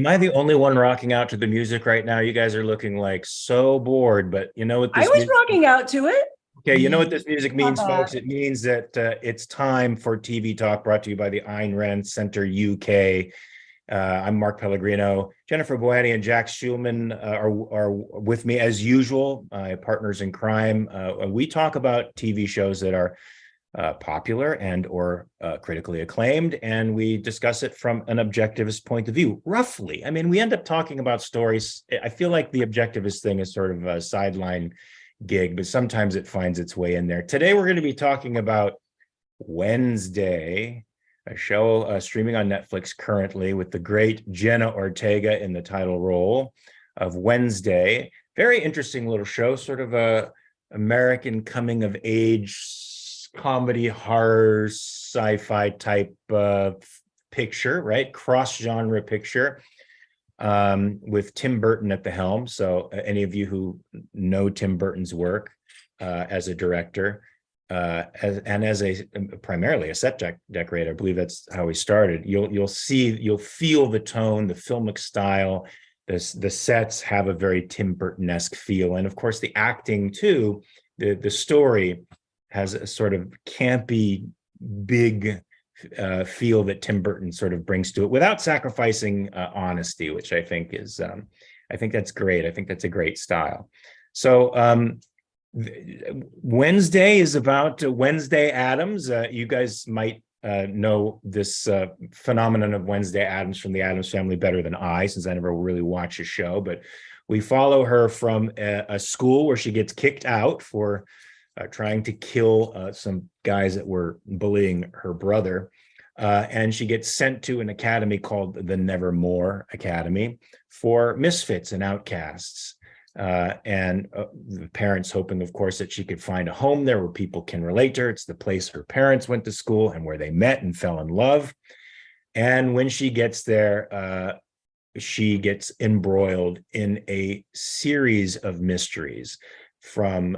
Am I the only one rocking out to the music right now? You guys are looking like so bored, but you know what I this was music? rocking out to it. Okay, you know what this music Not means, bad. folks? It means that it's time for TV Talk, brought to you by the Ayn Rand Center UK. I'm Mark Pellegrino. Jennifer Bouani and Jack Schumann are with me as usual, partners in crime. We talk about TV shows that are popular and or critically acclaimed, and we discuss it from an objectivist point of view, roughly. I mean, we end up talking about stories. I feel like the objectivist thing is sort of a sideline gig, but sometimes it finds its way in there. Today, we're going to be talking about Wednesday, a show streaming on Netflix currently with the great Jenna Ortega in the title role of Wednesday. Very interesting little show, sort of a American coming of age comedy, horror, sci-fi type picture, right? Cross-genre picture with Tim Burton at the helm. So any of you who know Tim Burton's work as a director as a primarily a set decorator, I believe that's how he started. You'll feel the tone, the filmic style. The sets have a very Tim Burton-esque feel, and of course the acting too. The story has a sort of campy, big feel that Tim Burton sort of brings to it without sacrificing honesty, which I think is, I think that's great. I think that's a great style. So Wednesday is about Wednesday Addams. You guys might know this phenomenon of Wednesday Addams from the Addams Family better than I, since I never really watch a show, but we follow her from a school where she gets kicked out for trying to kill some guys that were bullying her brother. And she gets sent to an academy called the Nevermore Academy for misfits and outcasts. And the parents hoping, of course, that she could find a home there where people can relate to her. It's the place her parents went to school and where they met and fell in love. And when she gets there, she gets embroiled in a series of mysteries, from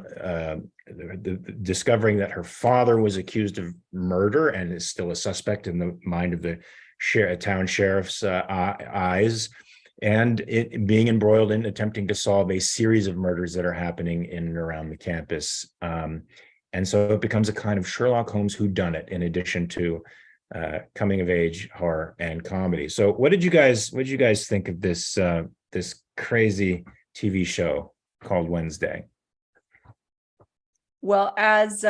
discovering that her father was accused of murder and is still a suspect in the mind of the town sheriff's eyes, and it being embroiled in attempting to solve a series of murders that are happening in and around the campus. And so it becomes a kind of Sherlock Holmes whodunit, in addition to coming of age horror and comedy. So what did you guys think of this this crazy TV show called Wednesday? Well, as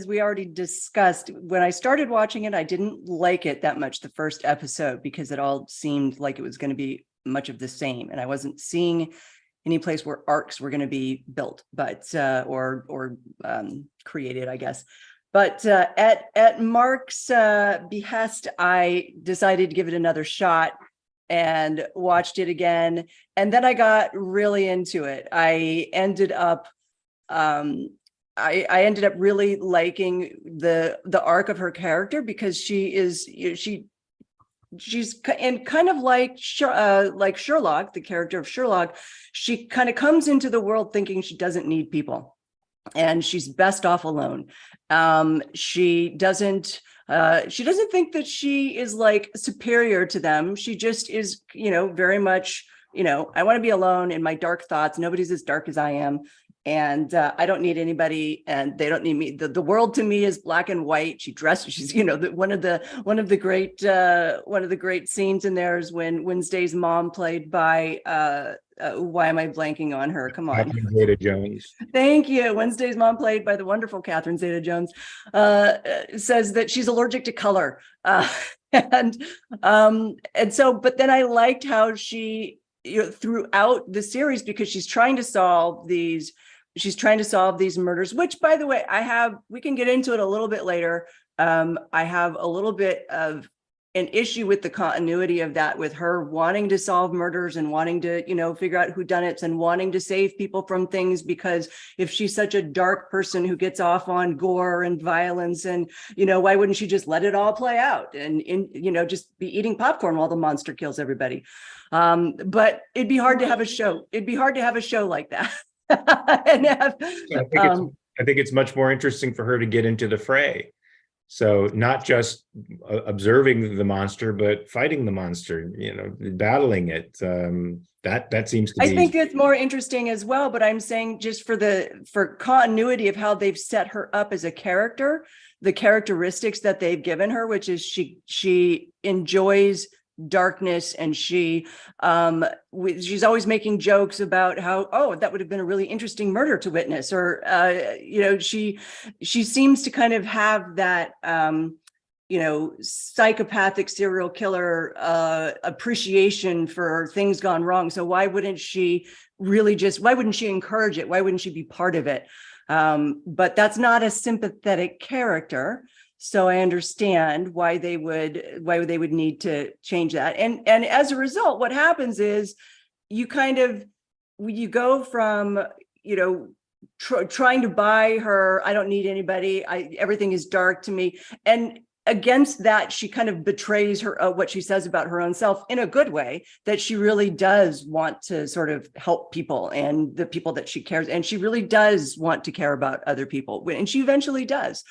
we already discussed, when I started watching it, I didn't like it that much the first episode because it all seemed like it was going to be much of the same, and I wasn't seeing any place where arcs were going to be built, but or created, I guess. But at Mark's behest, I decided to give it another shot and watched it again, and then I got really into it. I ended up really liking the arc of her character, because she's and kind of like Sherlock, the character of Sherlock. She kind of comes into the world thinking she doesn't need people, and she's best off alone. She doesn't think that she is like superior to them. She just is, very much, I want to be alone in my dark thoughts. Nobody's as dark as I am. And I don't need anybody, and they don't need me. The world to me is black and white. She's one of the great scenes in there is when Wednesday's mom, played by why am I blanking on her? Come on. Catherine Zeta-Jones. Thank you. Wednesday's mom, played by the wonderful Catherine Zeta-Jones, says that she's allergic to color. And so, but then I liked how she, throughout the series, because she's trying to solve these murders, which, by the way, we can get into it a little bit later. I have a little bit of an issue with the continuity of that, with her wanting to solve murders and wanting to, figure out whodunits and wanting to save people from things, because if she's such a dark person who gets off on gore and violence, and, why wouldn't she just let it all play out and just be eating popcorn while the monster kills everybody? But it'd be hard to have a show. It'd be hard to have a show like that. And have, I think it's much more interesting for her to get into the fray. So not just observing the monster, but fighting the monster, battling it. That seems to I be. think it's more interesting as well, but I'm saying just for continuity of how they've set her up as a character, the characteristics that they've given her, which is she enjoys darkness, and she's always making jokes about how, oh, that would have been a really interesting murder to witness, or she seems to kind of have that psychopathic serial killer appreciation for things gone wrong. So why wouldn't she encourage it? Why wouldn't she be part of it? But that's not a sympathetic character. So I understand why they would need to change that. And as a result, what happens is you go from, trying to buy her, I don't need anybody, everything is dark to me. And against that, she kind of betrays her what she says about her own self in a good way, that she really does want to sort of help people and the people that she cares. And she really does want to care about other people. And she eventually does.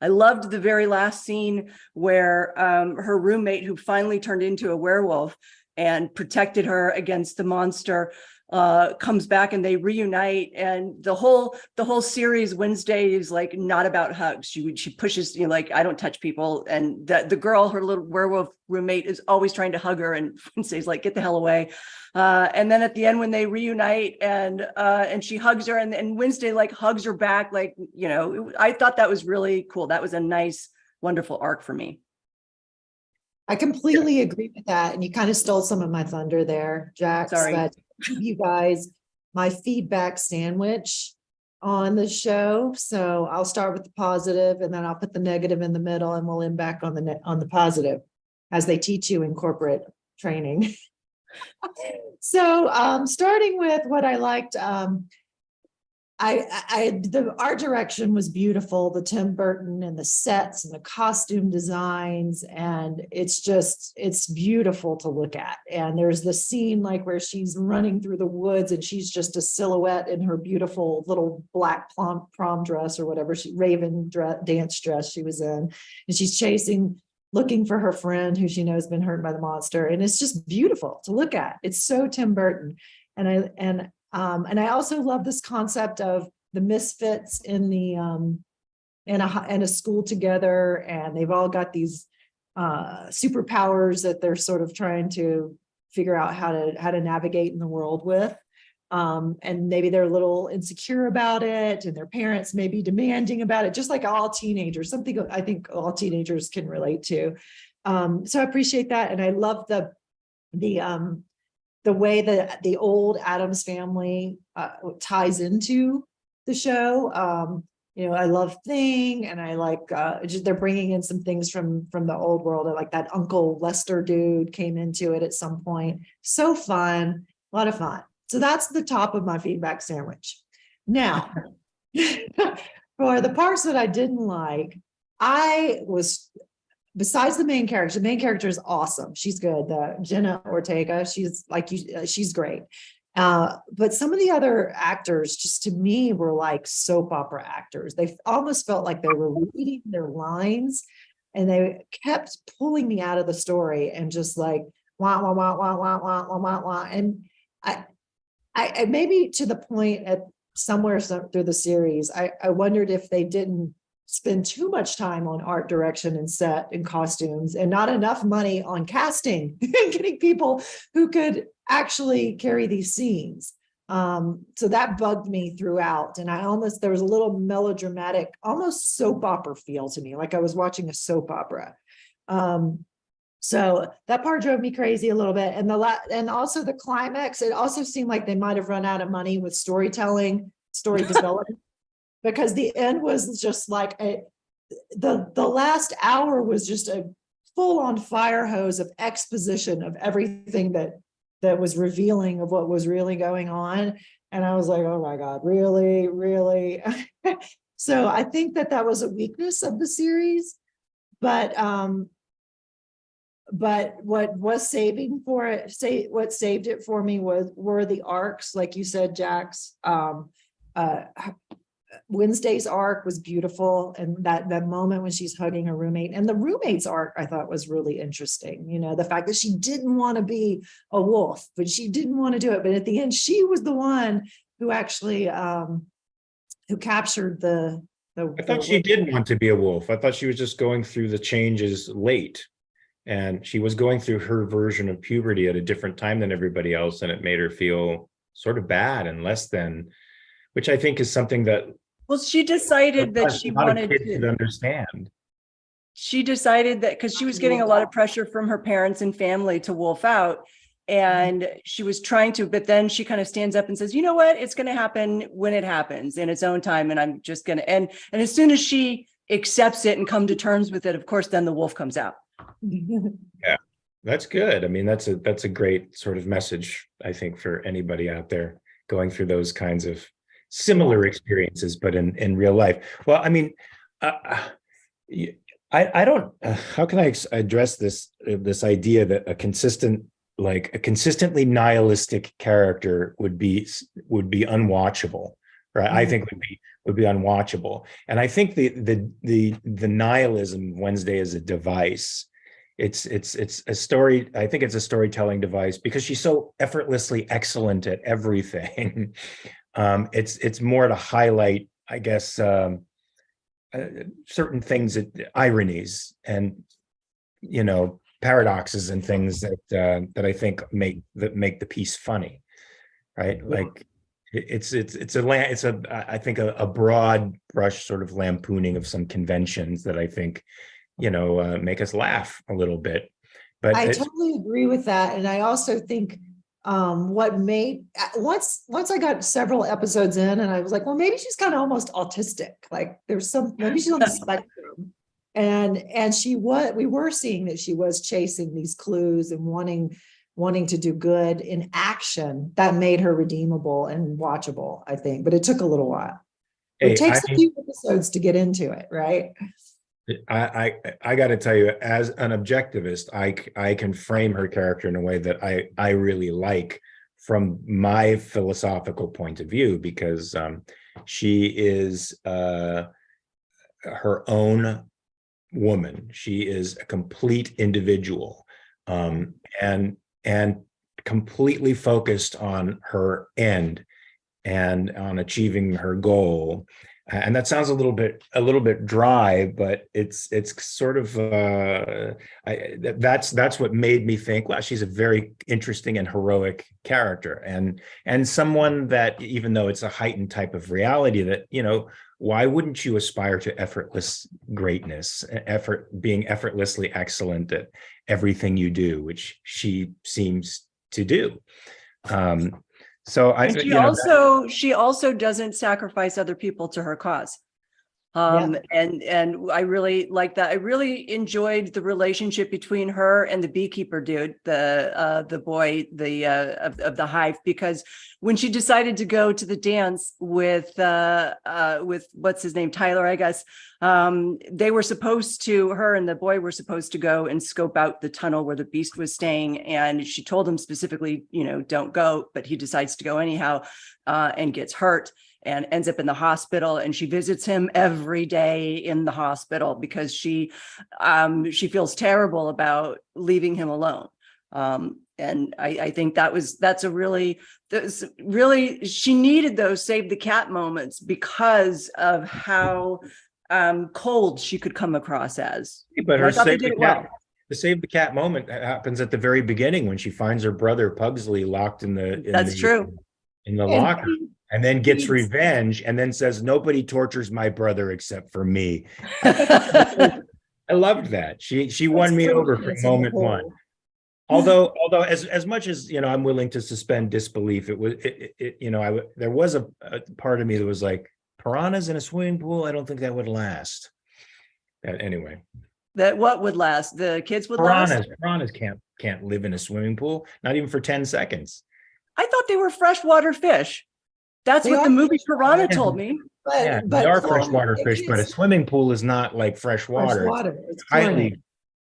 I loved the very last scene where her roommate, who finally turned into a werewolf and protected her against the monster, comes back and they reunite. And the whole series, Wednesday, is like not about hugs. She pushes, like, I don't touch people. And the girl, her little werewolf roommate, is always trying to hug her, and Wednesday's like, get the hell away. And then at the end, when they reunite and she hugs her, and Wednesday like hugs her back, like, I thought that was really cool. That was a nice, wonderful arc for me. I completely agree with that. And you kind of stole some of my thunder there, Jax. Sorry. But you guys, my feedback sandwich on the show. So I'll start with the positive, and then I'll put the negative in the middle, and we'll end back on the positive, as they teach you in corporate training. So starting with what I liked, the art direction was beautiful, the Tim Burton and the sets and the costume designs, and it's beautiful to look at. And there's the scene like where she's running through the woods and she's just a silhouette in her beautiful little black prom dress, or whatever dance dress she was in, and she's looking for her friend who she knows has been hurt by the monster. And it's just beautiful to look at. It's so Tim Burton. And I also love this concept of the misfits in a school together, and they've all got these superpowers that they're sort of trying to figure out how to navigate in the world with. And maybe they're a little insecure about it, and their parents may be demanding about it, just like all teenagers, something I think all teenagers can relate to. So I appreciate that. And I love the way that the old Addams family ties into the show. I love Thing, and I like they're bringing in some things from the old world. I like that Uncle Lester dude came into it at some point. So fun, a lot of fun. So that's the top of my feedback sandwich. Now, for the parts that I didn't like, besides the main character is awesome. She's good. Jenna Ortega, she's great. But some of the other actors, just to me, were like soap opera actors. They almost felt like they were reading their lines, and they kept pulling me out of the story and just like wah wah wah wah wah wah wah wah wah. And I maybe to the point at somewhere through the series, I wondered if they didn't spend too much time on art direction and set and costumes, and not enough money on casting and getting people who could actually carry these scenes. So that bugged me throughout. And there was a little melodramatic, almost soap opera feel to me, like I was watching a soap opera. So that part drove me crazy a little bit. And also the climax, it also seemed like they might have run out of money with story development, because the end was just like the last hour was just a full-on fire hose of exposition of everything that was revealing of what was really going on. And I was like, oh my God, really, really? So I think that was a weakness of the series, but what saved it for me were the arcs, like you said, Jax. Wednesday's arc was beautiful, and that moment when she's hugging her roommate, and the roommate's arc I thought was really interesting. You know, the fact that she didn't want to be a wolf, but she didn't want to do it, but at the end she was the one who actually who captured the I thought she did want to be a wolf. I thought she was just going through the changes late, and she was going through her version of puberty at a different time than everybody else, and it made her feel sort of bad and less than, which I think is something that Well, she decided that she a lot of wanted kids to. should understand. She decided that because she was getting a lot of pressure from her parents and family to wolf out, and she was trying to, but then she kind of stands up and says, you know what, it's going to happen when it happens in its own time, and I'm just going to, and as soon as she accepts it and come to terms with it, of course, then the wolf comes out. Yeah, that's good. I mean, that's a great sort of message, I think, for anybody out there going through those kinds of similar experiences, but in real life. Well, I mean, I don't, how can I address this idea that a consistently nihilistic character would be unwatchable, right? I think would be unwatchable. And I think the nihilism Wednesday is a device. It's a story. I think it's a storytelling device because she's so effortlessly excellent at everything. It's more to highlight, I guess, certain things, ironies and, you know, paradoxes and things that I think make the piece funny, right? Like it's I think a broad brush sort of lampooning of some conventions that I think, you know, make us laugh a little bit. But I totally agree with that, and I also think what made once I got several episodes in, and I was like, well, maybe she's kind of almost autistic. Like maybe she's on the spectrum. And we were seeing that she was chasing these clues and wanting to do good in action that made her redeemable and watchable, I think. But it took a little while. It takes a few episodes to get into it, right? I got to tell you, as an objectivist, I can frame her character in a way that I really like from my philosophical point of view, because she is her own woman. She is a complete individual, and completely focused on her end and on achieving her goal. And that sounds a little bit dry, but it's sort of that's what made me think, wow, she's a very interesting and heroic character, and someone that, even though it's a heightened type of reality, that, you know, why wouldn't you aspire to effortless greatness, being effortlessly excellent at everything you do, which she seems to do. So she also doesn't sacrifice other people to her cause. And I really like that. I really enjoyed the relationship between her and the beekeeper dude, the boy, of the hive, because when she decided to go to the dance with what's his name, Tyler, I guess, her and the boy were supposed to go and scope out the tunnel where the beast was staying. And she told him specifically, you know, don't go, but he decides to go anyhow, and gets hurt and ends up in the hospital. And she visits him every day in the hospital because she feels terrible about leaving him alone. And I think that's really, she needed those save the cat moments because of how cold she could come across as. But her the save the cat moment happens at the very beginning when she finds her brother Pugsley locked in the locker, and then gets revenge, and then says, nobody tortures my brother except for me. I loved that. She won me over from moment one. Although as much as, you know, I'm willing to suspend disbelief, there was a part of me that was like, piranhas in a swimming pool, I don't think that would last. Anyway. That what would last? The kids would last? Piranhas can't live in a swimming pool, not even for 10 seconds. I thought they were freshwater fish. That's what the movie Piranha told me. But they are freshwater fish, but a swimming pool is not like fresh water. It's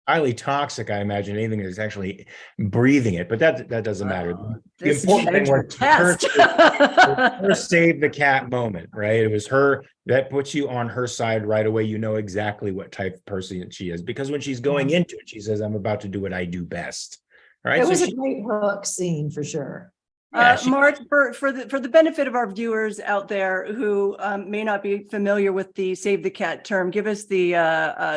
highly toxic, I imagine, anything that's actually breathing it, but that doesn't matter. The This important thing came was to test. her save the cat moment, right? It was her that puts you on her side right away. You know exactly what type of person she is, because when she's going into it, she says, I'm about to do what I do best. All right. It So was a she, great hook scene for sure. yeah, she, Mark, for the benefit of our viewers out there who may not be familiar with the "save the cat" term, give us the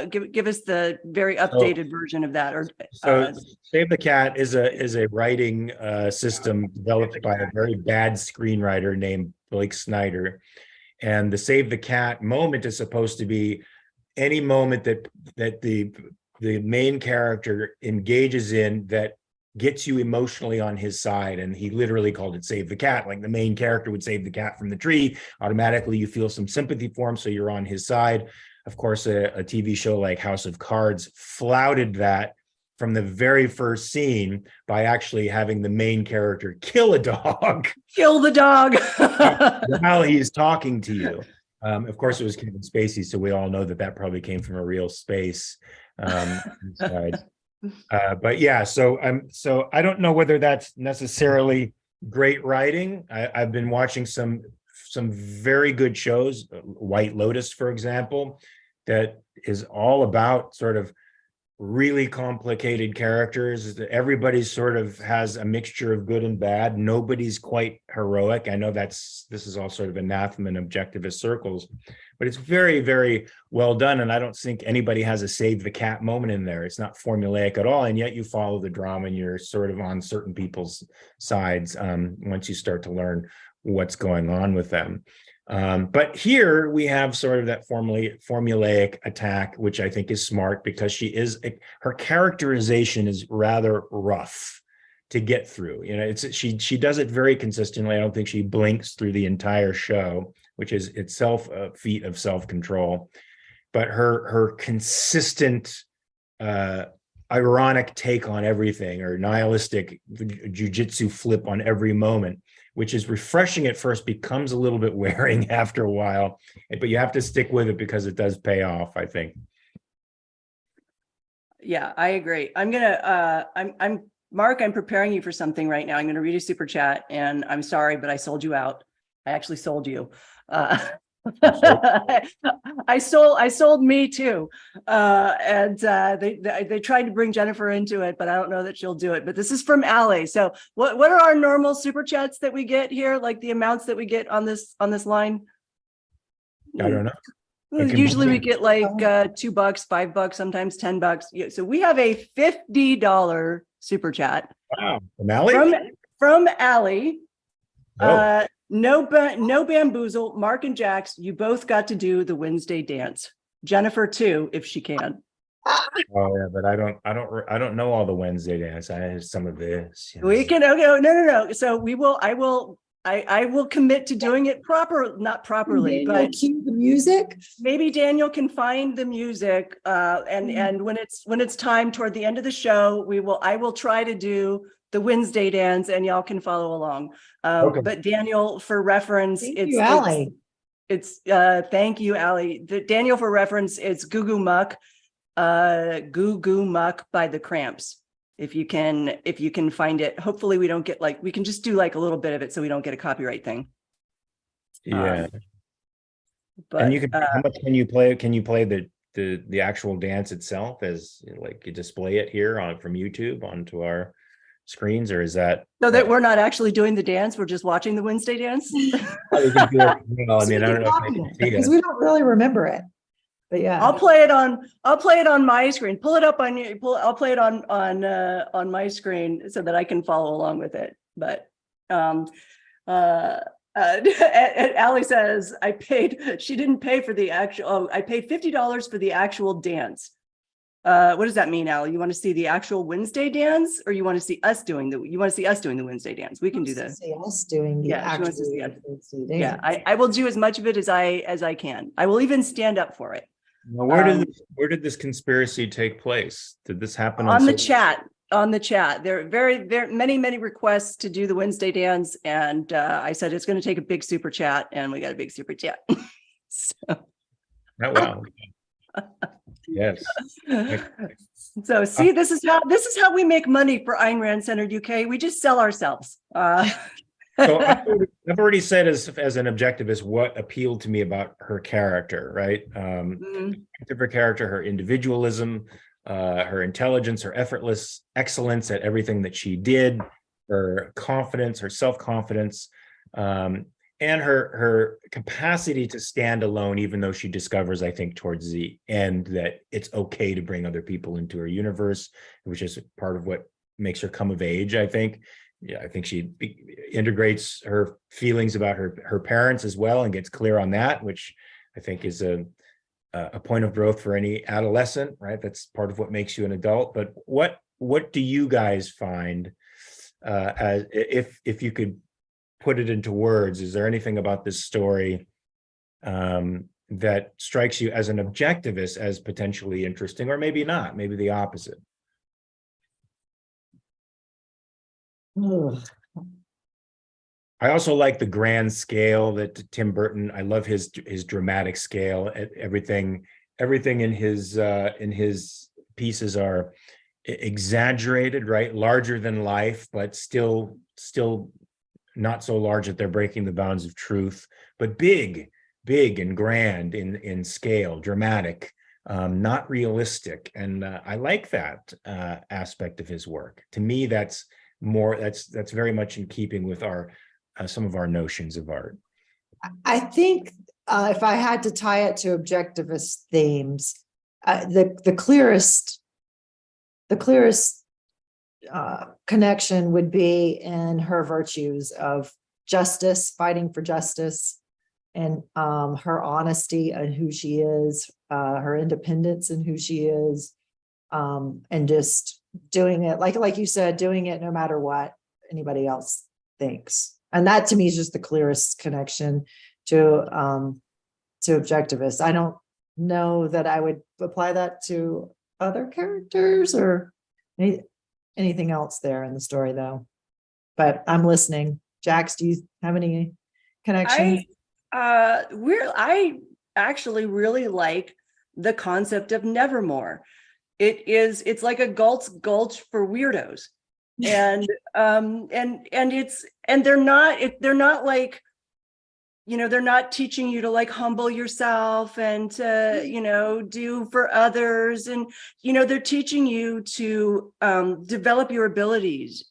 give us the very updated version of that. Or so Save the Cat is a writing system developed by a very bad screenwriter named Blake Snyder. And the Save the Cat moment is supposed to be any moment that the main character engages in that gets you emotionally on his side. And he literally called it Save the Cat. Like the main character would save the cat from the tree. Automatically, you feel some sympathy for him, so you're on his side. Of course, a TV show like House of Cards flouted that from the very first scene by actually having the main character kill a dog. kill the dog. While he's talking to you. Of course, it was Kevin Spacey, so we all know that probably came from a real space. But yeah, so I don't know whether that's necessarily great writing. I've been watching some very good shows, White Lotus, for example, that is all about sort of really complicated characters. Everybody sort of has a mixture of good and bad. Nobody's quite heroic. I know this is all sort of anathema in objectivist circles, but it's very, very well done. And I don't think anybody has a save the cat moment in there. It's not formulaic at all. And yet you follow the drama and you're sort of on certain people's sides once you start to learn what's going on with them. But here we have sort of that formulaic attack, which I think is smart because her characterization is rather rough to get through. You know, she does it very consistently. I don't think she blinks through the entire show, which is itself a feat of self-control. But her consistent ironic take on everything, or nihilistic jujitsu flip on every moment, which is refreshing at first, becomes a little bit wearing after a while, but you have to stick with it because it does pay off, I think. Yeah, I agree. I'm Mark, I'm preparing you for something right now. I'm going to read a super chat, and I'm sorry, but I sold you out. I actually sold you. I sold me too. And they tried to bring Jennifer into it, but I don't know that she'll do it. But this is from Allie. So what are our normal super chats that we get here? Like the amounts that we get on this line? I don't know. Usually we get like $2, $5, sometimes $10. So we have a $50 super chat. Wow. From Allie? From Allie. Oh. No bamboozle. Mark and Jax, you both got to do the Wednesday dance. Jennifer too, if she can. Oh yeah, but I don't know all the Wednesday dance. I have some of this. Yes. We can. Okay, no. So we will. I will commit to doing it not properly, but cue the music. Maybe Daniel can find the music, and when it's time toward the end of the show, I will try to do the Wednesday dance, and y'all can follow along. Okay. But Daniel, for reference, Thank you, Allie. Thank you, Allie. Daniel, for reference, it's Goo Goo Muck by the Cramps. If you can find it. Hopefully we don't get we can just do like a little bit of it so we don't get a copyright thing. Yeah. But and you can how much can you play? Can you play the actual dance itself as like you display it here from YouTube onto our screens, or is that so that we're not actually doing the dance, we're just watching the Wednesday dance? I mean, I don't know because we don't really remember it. But yeah, I'll play it on my screen. Pull it up on you. I'll play it on my screen so that I can follow along with it. But Allie says she didn't pay for the actual. I paid $50 for the actual dance. What does that mean, Allie? You want to see the actual Wednesday dance, or you want to see us doing the Wednesday dance? We can do this. See us doing the actual Wednesday dance. Yeah, I will do as much of it as I can. I will even stand up for it. Now, where did this conspiracy take place? Did this happen on the chat? On the chat, there are very many requests to do the Wednesday dance, and I said it's going to take a big super chat, and we got a big super chat. So. Oh, wow. Yes. So see, this is how we make money for Ayn Rand Centered UK. We just sell ourselves. So I've already said as an objectivist what appealed to me about her character, right? Her character, her individualism, her intelligence, her effortless excellence at everything that she did, her confidence, her self-confidence, and her capacity to stand alone, even though she discovers, I think, towards the end that it's okay to bring other people into her universe, which is part of what makes her come of age, I think. Yeah, I think she integrates her feelings about her parents as well and gets clear on that, which I think is a point of growth for any adolescent, right? That's part of what makes you an adult. But what do you guys find, as if you could put it into words, is there anything about this story that strikes you as an objectivist as potentially interesting, or maybe not, maybe the opposite? Ugh. I also like the grand scale that Tim Burton, I love his dramatic scale. Everything in his pieces are exaggerated, right? Larger than life, but still not so large that they're breaking the bounds of truth, but big and grand in scale, dramatic, not realistic. And I like that aspect of his work. To me, that's very much in keeping with our some of our notions of art. I think if I had to tie it to objectivist themes, the clearest connection would be in her virtues of justice, fighting for justice, and her honesty and who she is, her independence and who she is, and just doing it, like you said, doing it no matter what anybody else thinks. And that to me is just the clearest connection to objectivists. I don't know that I would apply that to other characters or anything else there in the story, though. But I'm listening. Jax, do you have any connections? I actually really like the concept of Nevermore. It's like a gulch for weirdos. And they're not like, they're not teaching you to like humble yourself and to, do for others. And, they're teaching you to develop your abilities,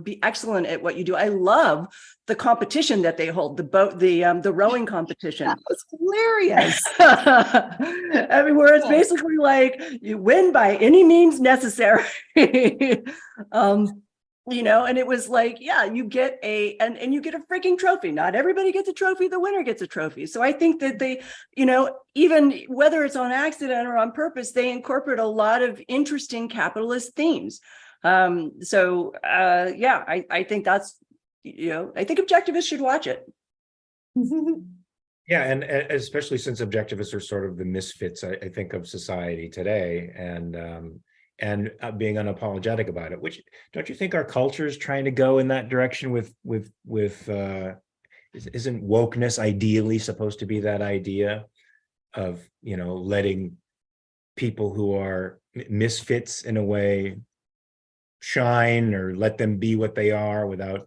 be excellent at what you do. I love the competition that they hold, the rowing competition. That was hilarious. I mean, where it's basically like you win by any means necessary. And it was like, yeah, you get and you get a freaking trophy. Not everybody gets a trophy. The winner gets a trophy. So I think that they, even whether it's on accident or on purpose, they incorporate a lot of interesting capitalist themes. I think that's, I think objectivists should watch it. Yeah, and especially since objectivists are sort of the misfits, I think, of society today, and being unapologetic about it. Which, don't you think our culture is trying to go in that direction with isn't wokeness ideally supposed to be that idea of letting people who are misfits in a way shine, or let them be what they are without,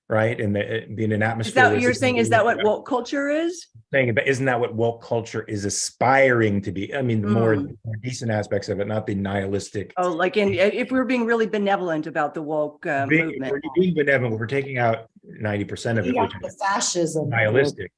right? And being an atmosphere. Is that what you're saying? Is that what woke culture is? But isn't that what woke culture is aspiring to be? I mean, the more decent aspects of it, not the nihilistic. Oh, like if we're being really benevolent about the woke movement. We're being benevolent. We're taking out 90% of it, which The fascism. nihilistic.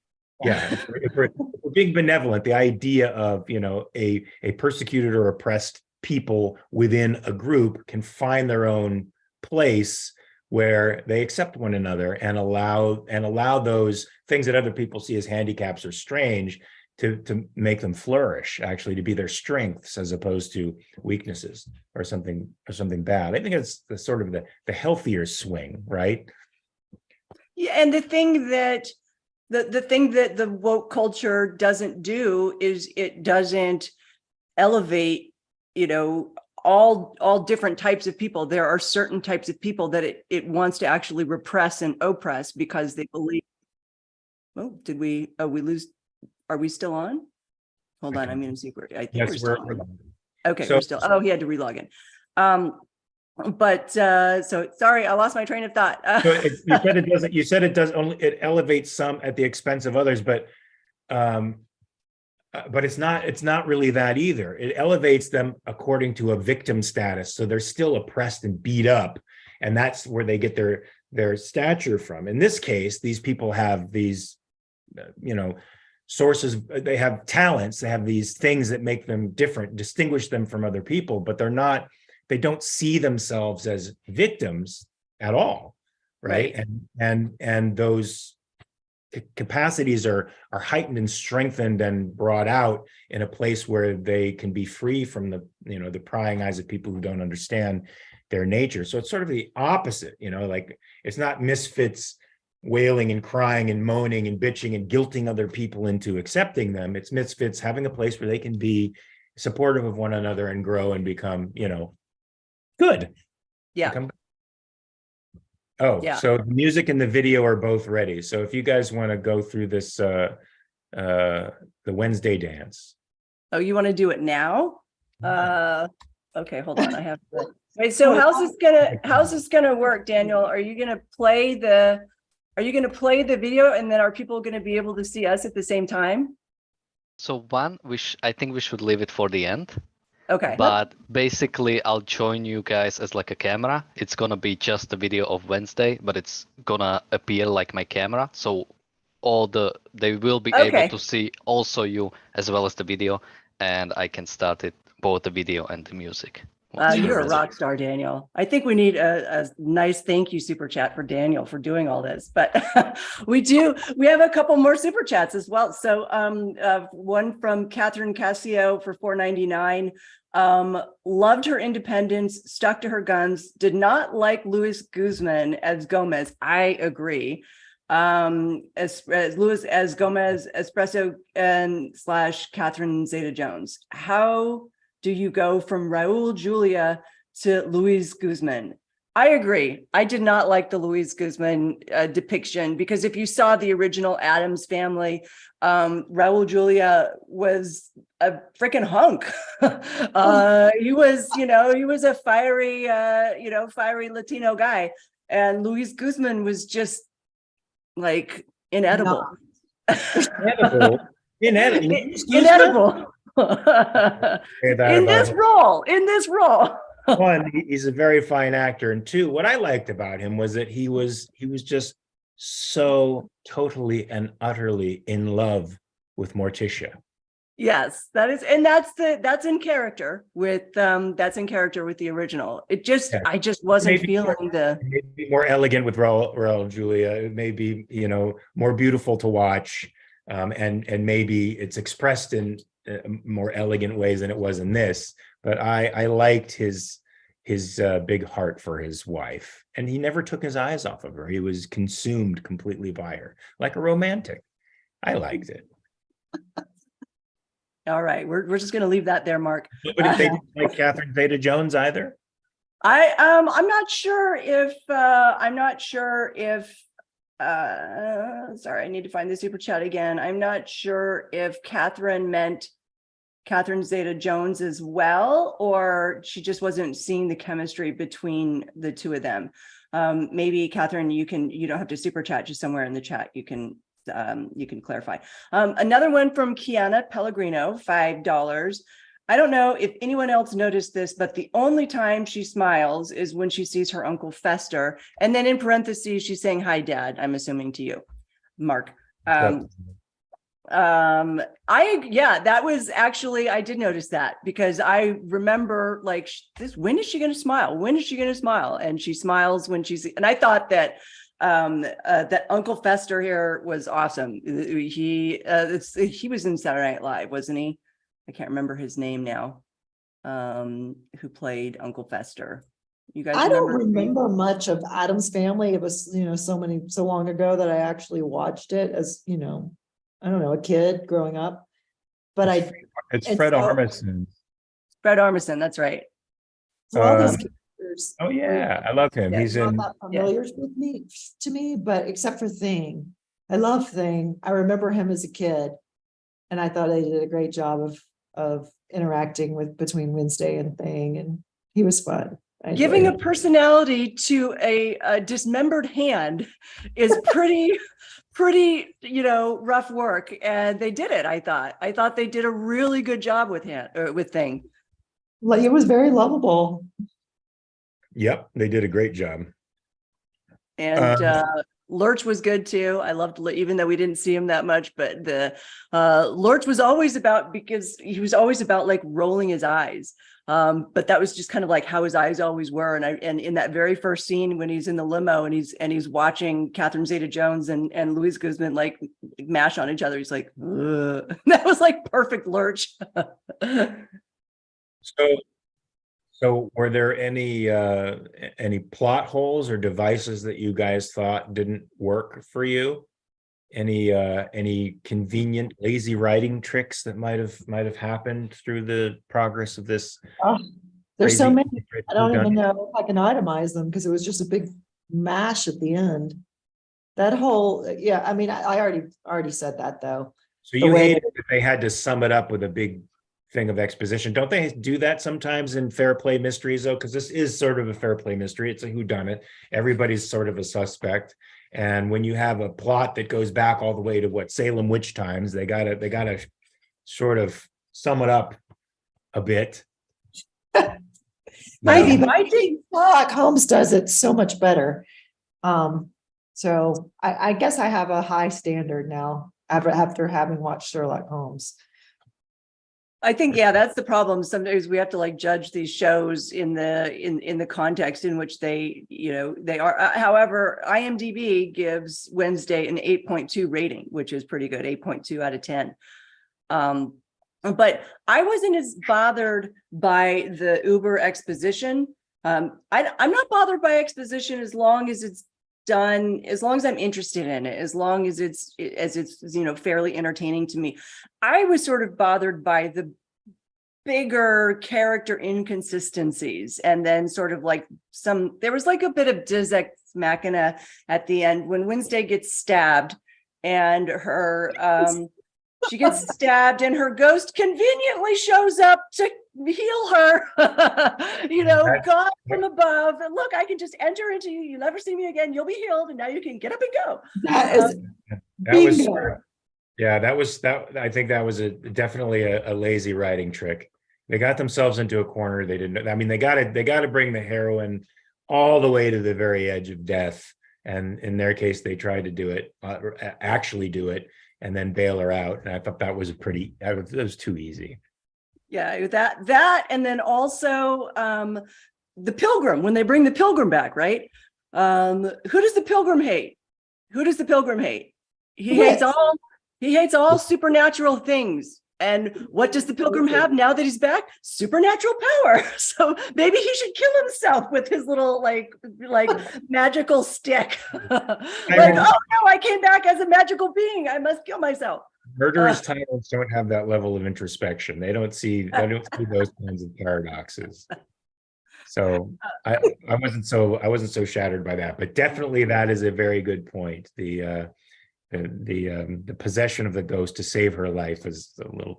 Yeah, if we're being benevolent, the idea of a persecuted or oppressed people within a group can find their own place where they accept one another and allow those things that other people see as handicaps or strange to make them flourish, actually to be their strengths as opposed to weaknesses or something bad. I think it's the sort of the healthier swing, right? Yeah, and the thing that the woke culture doesn't do is it doesn't elevate, all different types of people. There are certain types of people that it wants to actually repress and oppress because they believe. Oh, did we lose? Are we still on? Hold on, I'm going to see where I think we're still on. Okay, So- we're still, he had to relog in. So sorry, I lost my train of thought. So you said it doesn't. You said it does only. It elevates some at the expense of others, but it's not. It's not really that either. It elevates them according to a victim status, so they're still oppressed and beat up, and that's where they get their stature from. In this case, these people have these, sources. They have talents. They have these things that make them different, distinguish them from other people, but they're not. They don't see themselves as victims at all, right? And those capacities are heightened and strengthened and brought out in a place where they can be free from the prying eyes of people who don't understand their nature. So it's sort of the opposite, like it's not misfits wailing and crying and moaning and bitching and guilting other people into accepting them. It's misfits having a place where they can be supportive of one another and grow and become, good. Yeah. So the music and the video are both ready. So if you guys want to go through this, the Wednesday dance. Oh, you want to do it now? Okay, hold on. I have to. Wait, so how's this gonna work, Daniel? Are you gonna play the video, and then are people gonna be able to see us at the same time? So I think we should leave it for the end. Okay. But basically, I'll join you guys as like a camera. It's gonna be just a video of Wednesday, but it's gonna appear like my camera. So they will be able to see also you as well as the video, and I can start it both the video and the music. You're a rock star, Daniel. I think we need a nice thank you super chat for Daniel for doing all this, but we have a couple more super chats as well. So one from Catherine Casio for $4.99. Loved her independence, stuck to her guns, did not like Luis Guzman as Gomez. I agree. As Luis as Gomez, Espresso and / Catherine Zeta-Jones. How do you go from Raul Julia to Luis Guzman? I agree. I did not like the Luis Guzman depiction, because if you saw the original Addams Family, Raul Julia was a freaking hunk. He was a fiery Latino guy, and Luis Guzman was just like inedible. Inedible. In this role. One, he's a very fine actor, and two, what I liked about him was that he was just so totally and utterly in love with Morticia. Yes, that's in character with the original. I just wasn't feeling maybe more elegant with Raul Julia. It may be more beautiful to watch, and maybe it's expressed in more elegant ways than it was in this. But I liked his big heart for his wife, and he never took his eyes off of her. He was consumed completely by her, like a romantic. I liked it. All right, we're just going to leave that there, Mark. But if they didn't like Catherine Zeta-Jones either, I'm not sure if sorry, I need to find the super chat again. I'm not sure if Catherine meant Catherine Zeta-Jones as well, or she just wasn't seeing the chemistry between the two of them. Maybe Catherine, you don't have to super chat, just somewhere in the chat you can clarify. Another one from Mark Pellegrino, $5. I don't know if anyone else noticed this, but the only time she smiles is when she sees her Uncle Fester. And then in parentheses, she's saying, "Hi, Dad," I'm assuming to you, Mark. That was actually, I did notice that, because I remember like this, when is she going to smile? When is she going to smile? And she smiles when she's, and I thought that that Uncle Fester here was awesome. He was in Saturday Night Live, wasn't he? I can't remember his name now. Who played Uncle Fester? You guys? I don't remember much of Addams Family. It was so long ago that I actually watched it as I don't know, a kid growing up. But it's Fred Armisen. Fred Armisen, that's right. So all these characters. Oh yeah, I love him. He's not in. That familiar to me, but except for Thing, I love Thing. I remember him as a kid, and I thought they did a great job of interacting between Wednesday and Thing, and he was fun. Giving a personality to a dismembered hand is pretty, rough work, and they did it. I thought they did a really good job with Thing. Like, it was very lovable. Yep, they did a great job. And Lurch was good too. I loved, even though we didn't see him that much, but the Lurch was always about, because he was always about like rolling his eyes. But that was just kind of like how his eyes always were. And in that very first scene when he's in the limo and he's watching Catherine Zeta-Jones and Luis Guzman like mash on each other, he's like, ugh. That was like perfect Lurch. So were there any plot holes or devices that you guys thought didn't work for you? Any convenient lazy writing tricks that might have happened through the progress of this? There's so many. I don't even know if I can itemize them because it was just a big mash at the end. That whole, yeah, I mean, I already said that though. So you hated that they had to sum it up with a big thing of exposition. Don't they do that sometimes in fair play mysteries though? Because this is sort of a fair play mystery. It's a whodunit. Everybody's sort of a suspect. And when you have a plot that goes back all the way to Salem witch times, they gotta sort of sum it up a bit. Maybe, but I think Sherlock Holmes does it so much better. So I guess I have a high standard now after having watched Sherlock Holmes. I think, yeah, that's the problem. Sometimes we have to like judge these shows in the context in which they are. However, IMDb gives Wednesday an 8.2 rating, which is pretty good, 8.2 out of 10. But I wasn't as bothered by the Uber exposition. I'm not bothered by exposition as long as it's done, as long as I'm interested in it, as long as it's fairly entertaining to me. I was sort of bothered by the bigger character inconsistencies, and then sort of like there was like a bit of Deus Ex Machina at the end when Wednesday gets stabbed, and she gets stabbed, and her ghost conveniently shows up to heal her. God from above. And look, I can just enter into you. You'll never see me again. You'll be healed, and now you can get up and go. I think that was definitely a lazy writing trick. They got themselves into a corner. They didn't. I mean, they got to bring the heroine all the way to the very edge of death. And in their case, they tried to do it, actually do it, and then bail her out. And I thought that was that was too easy. Yeah, that, and then also the Pilgrim, when they bring the Pilgrim back, right? Who does the Pilgrim hate? He hates all supernatural things. And what does the Pilgrim have now that he's back? Supernatural power. So maybe he should kill himself with his little like magical stick. Oh no, I came back as a magical being. I must kill myself. Murderous tyrants don't have that level of introspection. They don't see those kinds of paradoxes. So I wasn't so shattered by that, but definitely that is a very good point. The possession of the ghost to save her life is a little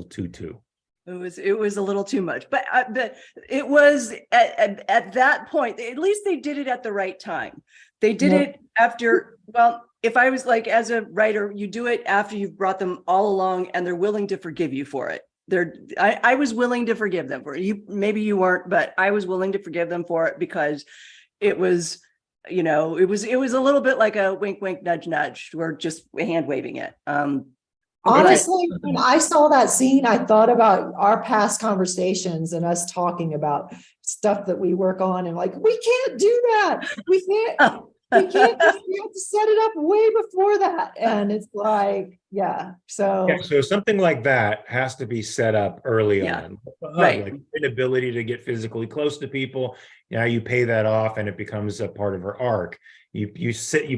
too. It was a little too much, but it was at that point. At least they did it at the right time. They did it after. Well, if I was like, as a writer, you do it after you've brought them all along and they're willing to forgive you for it. I was willing to forgive them for it. Maybe you weren't, but I was willing to forgive them for it because it was. It was a little bit like a wink, wink, nudge, nudge. We're just hand waving it. Honestly, when I saw that scene, I thought about our past conversations and us talking about stuff that we work on, and like, we can't do that. We can't. We have to set it up way before that. And it's like, so something like that has to be set up early on. Right. Like inability to get physically close to people. Now you pay that off and it becomes a part of her arc. You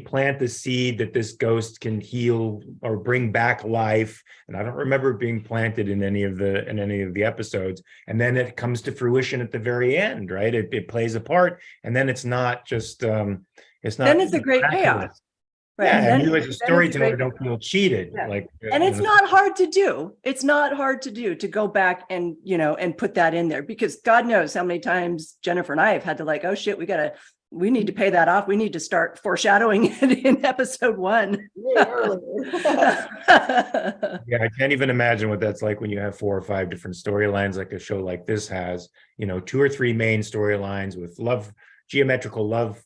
plant the seed that this ghost can heal or bring back life. And I don't remember it being planted in any of the episodes. And then it comes to fruition at the very end, right? It plays a part, and then it's not just then it's a great payoff. Right. Yeah, and Then, you as a then it's storyteller great. don't feel cheated. Yeah. Like, And you it's know, not hard to do. It's not hard to do, to go back and, and put that in there, because God knows how many times Jennifer and I have had to like, oh shit, we need to pay that off. We need to start foreshadowing it in episode 1. Way earlier. yeah, I can't even imagine what that's like when you have 4 or 5 different storylines like a show like this has, 2 or 3 main storylines with geometrical love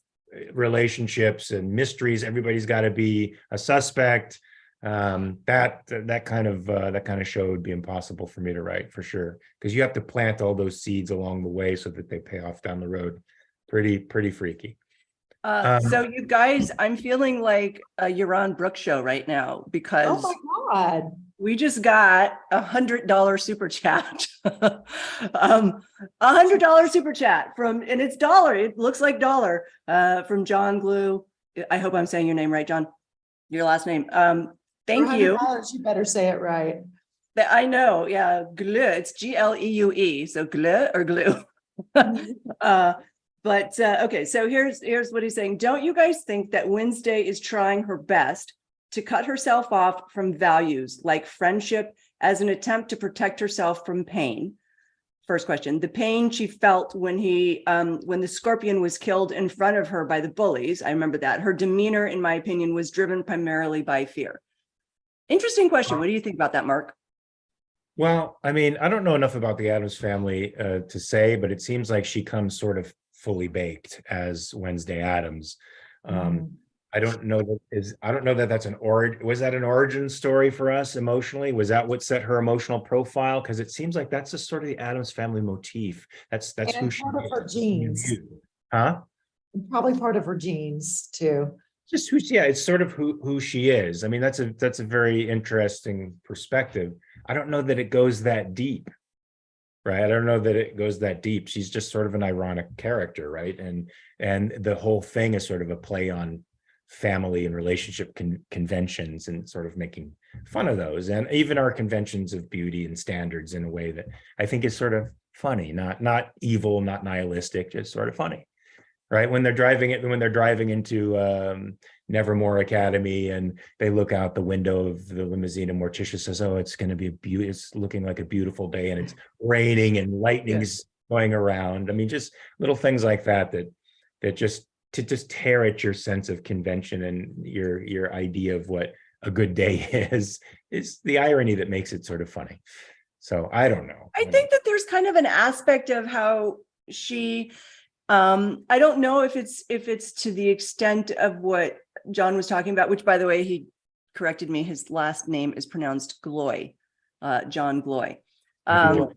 relationships and mysteries. Everybody's got to be a suspect. That kind of show would be impossible for me to write, for sure, because you have to plant all those seeds along the way so that they pay off down the road. Pretty freaky. So you guys, I'm feeling like a Yaron Brooks show right now, because Oh my God. we just got $100 super chat. $100 super chat and it's dollar. It looks like dollar, from John Glue. I hope I'm saying your name right, John. Your last name. Thank you. You better say it right. I know. Yeah. Glue. It's GLEUE. So glue or glue. But okay, so here's what he's saying. Don't you guys think that Wednesday is trying her best to cut herself off from values like friendship as an attempt to protect herself from pain? First question: the pain she felt when the scorpion was killed in front of her by the bullies. I remember that. Her demeanor, in my opinion, was driven primarily by fear. Interesting question. What do you think about that, Mark? Well, I mean, I don't know enough about the Addams family to say, but it seems like she comes sort of fully baked as Wednesday Addams. I don't know that that's was that an origin story for us emotionally? Was that what set her emotional profile? Because it seems like that's just sort of the Addams family motif. That's who she part of is. her genes. Huh? Probably part of her genes too. Just it's sort of who she is. I mean, that's a very interesting perspective. I don't know that it goes that deep. Right. I don't know that it goes that deep. She's just sort of an ironic character, right? And the whole thing is sort of a play on family and relationship conventions and sort of making fun of those, and even our conventions of beauty and standards in a way that I think is sort of funny, not evil, not nihilistic, just sort of funny. Right. When they're driving into Nevermore Academy and they look out the window of the limousine and Morticia says, oh, it's going to be it's looking like a beautiful day and it's raining and lightning's going around. I mean, just little things like that just tear at your sense of convention and your idea of what a good day is the irony that makes it sort of funny. So I don't know. I think that there's kind of an aspect of how she, I don't know if it's to the extent of what John was talking about, which, by the way, he corrected me. His last name is pronounced Gloy, John Gloy. So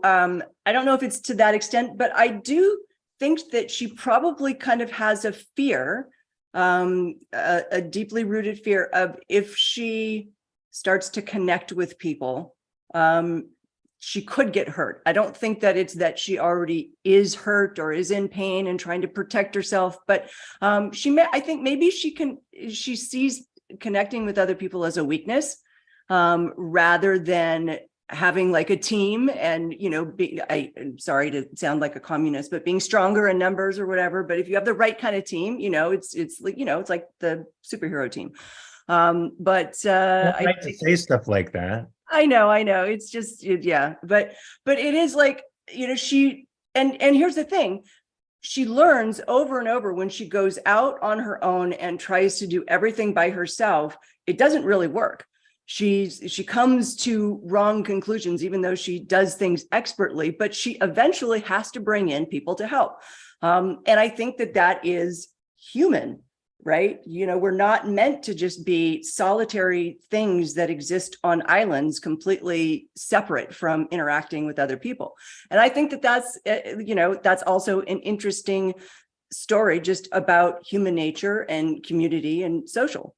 I don't know if it's to that extent, but I do think that she probably kind of has a fear, a deeply rooted fear of, if she starts to connect with people, she could get hurt. I don't think that it's that she already is hurt or is in pain and trying to protect herself, but I think maybe she sees connecting with other people as a weakness, rather than having like a team and, I'm sorry to sound like a communist, but being stronger in numbers or whatever. But if you have the right kind of team, it's like, it's like the superhero team. But I like to say stuff like that. I know. It's just, yeah. But it is like, she, and here's the thing. She learns over and over when she goes out on her own and tries to do everything by herself, it doesn't really work. She comes to wrong conclusions, even though she does things expertly, but she eventually has to bring in people to help. And I think that is human. Right? We're not meant to just be solitary things that exist on islands completely separate from interacting with other people. And I think that's also an interesting story just about human nature and community and social.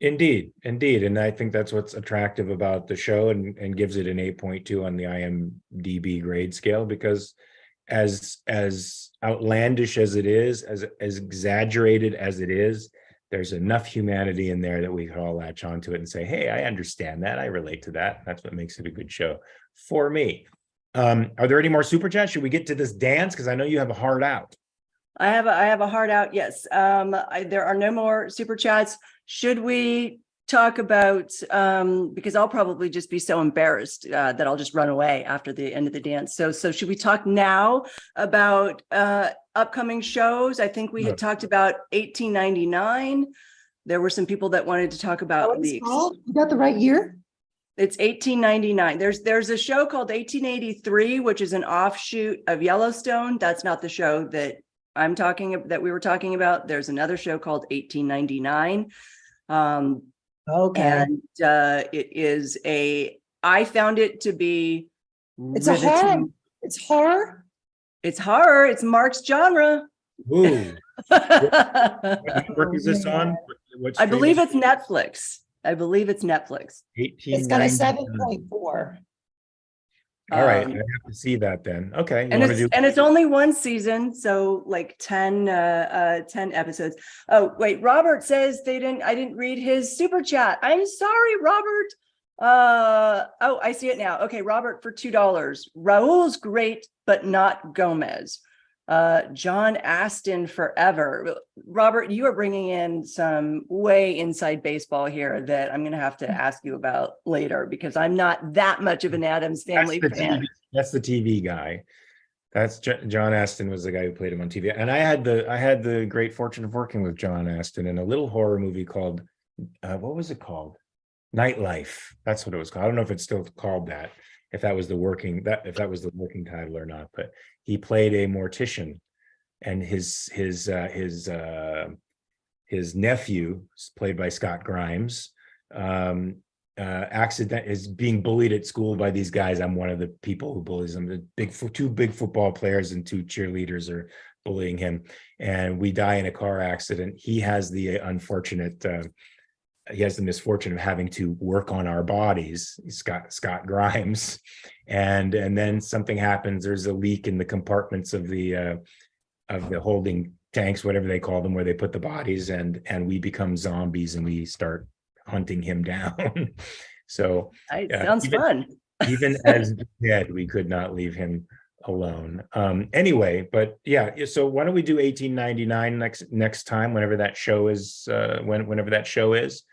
Indeed. And I think that's what's attractive about the show and gives it an 8.2 on the IMDb grade scale, because as outlandish as it is, as exaggerated as it is, there's enough humanity in there that we could all latch onto it and say, hey, I understand that. I relate to that. That's what makes it a good show for me. Are there any more super chats? Should we get to this dance? Because I know you have a heart out. I have a heart out. Yes. There are no more super chats. Should we talk about, because I'll probably just be so embarrassed that I'll just run away after the end of the dance. So should we talk now about upcoming shows? I think we had talked about 1899. There were some people that wanted to talk about You got the right year? It's 1899. There's a show called 1883, which is an offshoot of Yellowstone. That's not the show that we were talking about. There's another show called 1899. Okay. And it is I found it to be It's riveting. A horror. It's horror. It's horror. It's Mark's genre. Ooh. What network is this on? I believe it's Netflix. It's got a 7.4. All right, I have to see that then. Okay. And it's only one season, so like 10 episodes. Oh, wait, Robert says I didn't read his super chat. I'm sorry, Robert. Oh, I see it now. Okay, Robert, for $2. Raul's great, but not Gomez. John Aston forever. Robert, you are bringing in some way inside baseball here that I'm going to have to ask you about later, because I'm not that much of an Addams Family fan. That's the TV guy. That's John Aston was the guy who played him on TV. And I had the great fortune of working with John Aston in a little horror movie called, what was it called? Nightlife. That's what it was called. I don't know if it's still called that, if that was the working title or not, but he played a mortician, and his nephew, played by Scott Grimes, is being bullied at school by these guys. I'm one of the people who bullies him. Two big football players and two cheerleaders are bullying him, and we die in a car accident. He has the misfortune of having to work on our bodies, Scott Grimes, and then something happens. There's a leak in the compartments of the holding tanks, whatever they call them, where they put the bodies, and we become zombies and we start hunting him down. So sounds fun. Even as dead, we could not leave him alone. Anyway, but yeah, so why don't we do 1899 next time, whenever that show is, whenever that show is.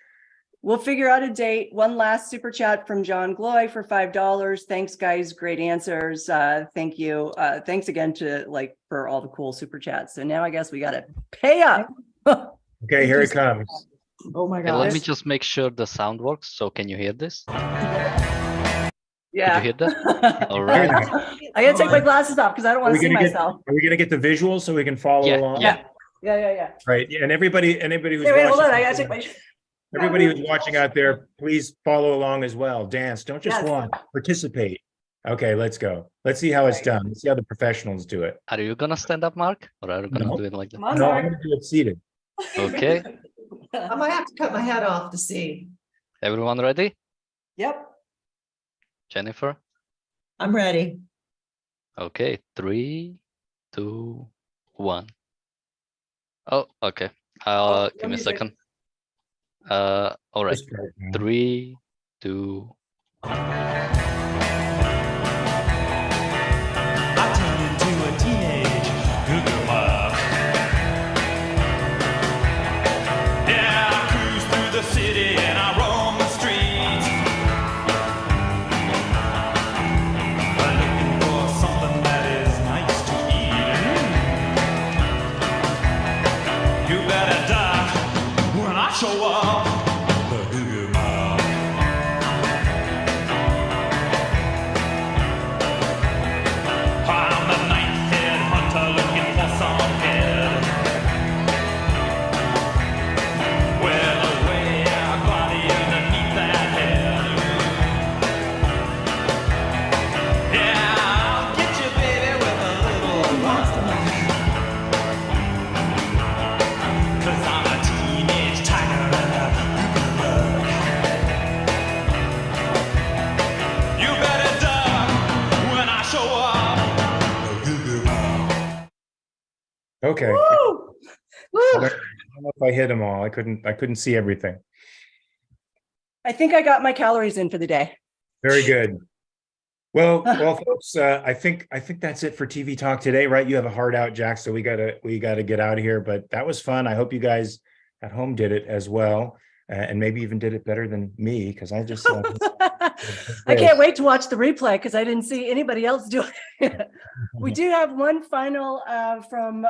We'll figure out a date. One last super chat from John Gloy for $5. Thanks, guys. Great answers. Thank you. Thanks again for all the cool super chats. So now I guess we got to pay up. Okay, here it comes. Oh my Okay, God. let me just make sure the sound works. So can you hear this? Yeah. Did you hear that? All right. I got to take my glasses off because I don't want to see myself. Are we going to get the visuals so we can follow along? Yeah. Right. And anybody who's wait, hold on. I got to take my... Everybody who's watching out there, please follow along as well. Dance. Don't just watch. Participate. Okay, let's go. Let's see how it's done. Let's see how the professionals do it. Are you gonna stand up, Mark, or are you gonna do it like that? On, no, I'm gonna do it seated. Okay. I might have to cut my head off to see. Everyone ready? Yep. Jennifer? I'm ready. Okay, 3, 2, 1. Oh, okay. Give me a second. All right. 3, 2. I turned into a teenage cougar mob. Yeah, I cruise through the city and I roam the streets, looking for something that is nice to eat. You better die when I show up. Okay. Woo! I don't know if I hit them all. I couldn't see everything. I think I got my calories in for the day. Very good. Well, folks, I think that's it for TV Talk today, right? You have a heart out, Jack, so we gotta get out of here. But that was fun. I hope you guys at home did it as well, and maybe even did it better than me because I just. I can't wait to watch the replay because I didn't see anybody else do it. We do have one final from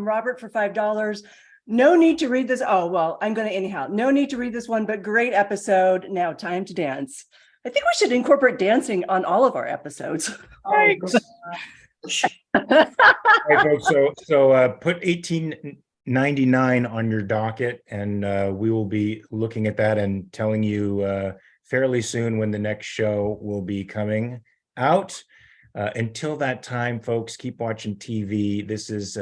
Robert for $5. No need to read this. Oh, well, I'm going to anyhow. No need to read this one, but great episode. Now time to dance. I think we should incorporate dancing on all of our episodes. Thanks. All right, folks, so put 1899 on your docket, and we will be looking at that and telling you fairly soon when the next show will be coming out. Until that time, folks, keep watching TV. This is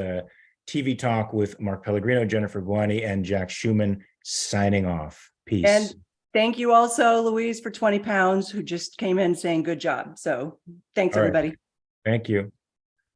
TV Talk with Mark Pellegrino, Jennifer Bouani, and Jack Schumann signing off. Peace. And thank you also, Louise, for 20 pounds, who just came in saying good job. So thanks, All right. everybody. Thank you.